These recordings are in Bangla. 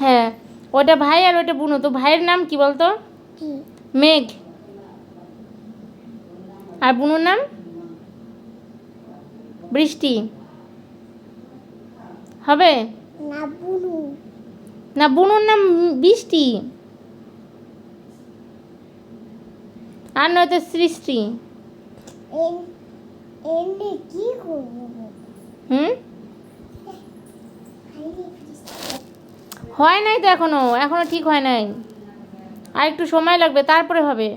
হ্যাঁ, ওটা ভাই আর ওটা বুনু। তো ভাইয়ের নাম কি বলতো? কি? মেঘ। আর বুনুর নাম বৃষ্টি। হবে না বুনু। না, বুনুর নাম বৃষ্টি। আর নয়তো সৃষ্টি। এনে কি করবো? হুম, হয় নাই তো এখনো ঠিক হয় নাই। আর একটু সময় লাগবে, তারপরে হবে।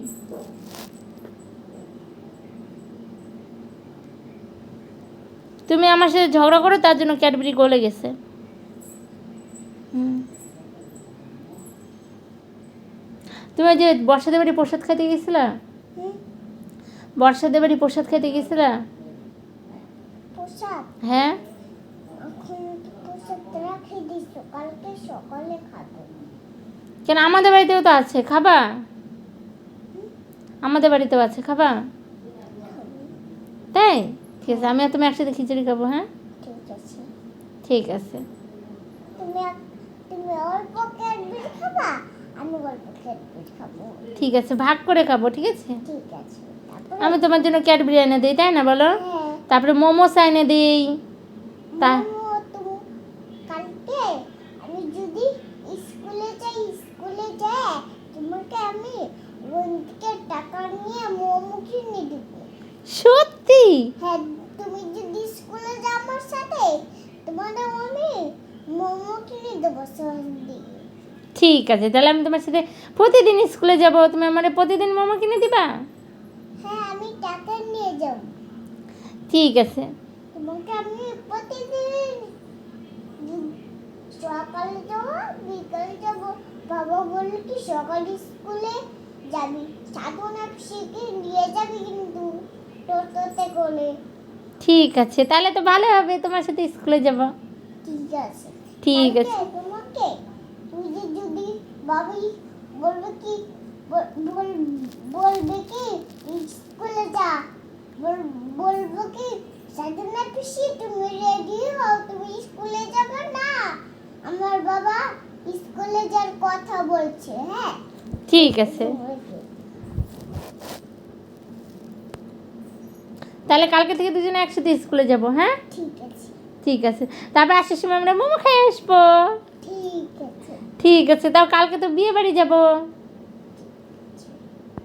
তুমি আমার সাথে ঝগড়া করো, তার জন্য ক্যাডবেরি গলে গেছে। তুমি যে বর্ষাদের বাড়ি প্রসাদ খেতে গেছিলা? বর্ষাদের বাড়ি প্রসাদ খেতে গেছিলা? প্রসাদ? হ্যাঁ। এখন প্রসাদ রাখে দিছো, কালকে সকালে খাবো। কেন, আমাদের বাড়িতেও তো আছে, খাবা? আমাদের বাড়িতেও আছে, খাবা? তাই ঠিক আছে, আমি আর তুমি একসাথে খিচুড়ি খাবো। হ্যাঁ ঠিক আছে। ঠিক আছে। তুমি অল্প ক্যাডবেরি খাবা, আমি অল্প ক্যাডবেরি খাবো। ঠিক আছে, ভাগ করে খাবো। ঠিক আছে। ঠিক আছে। আমি তোমার জন্য ক্যাডবেরি এনে দিই, তাই না বলো? হ্যাঁ। তারপরে মোমোস এনে দিই। তা তুমি কালকে আমি যদি স্কুলে যাই তোমাকে আমি ওখান থেকে টাকা নিয়ে মোমো কিনে দেবো। সত্যি? হ্যাঁ, তুমি যদি স্কুলে যাও আমার সাথে, তোমাকে আমি মোমো কিনে দেবো সন্ধ্যে। ঠিক আছে, তাহলে আমি তোমার সাথে প্রতিদিন স্কুলে যাব, তুমি আমার প্রতিদিন মোমো কিনে দিবা? হ্যাঁ, আমি টাকা নিয়ে যাব। ঠিক আছে। তোমাকে আমি প্রতিদিন সকালে যাবো, বিকালে যাবো। বাবা বলল কি সকালে স্কুলে যাবি, সাধনা শিখে নিয়ে যাবি কিন্তু টোটোতে করে। ঠিক আছে, তাহলে তো ভালো হবে, তোমার সাথে স্কুলে যাব। ঠিক আছে। ঠিক আছে। তোমাকে তুই যদি বাবি বলবে কি বলবে কি স্কুলে যা, বলবো কি সাধনা পিসি তুমি রেডি হও, তুমি স্কুলে যাবে না, আমার বাবা স্কুলে যাওয়ার কথা বলছে। হ্যাঁ ঠিক আছে, তাহলে কালকে থেকে দুজনে একসাথে স্কুলে যাব। হ্যাঁ ঠিক আছে। ঠিক আছে, তারপর আসার সময় আমরা মোমো খেয়ে আসবো। ঠিক আছে। ঠিক আছে, তাও কালকে তো বিয়ে বাড়ি যাবো।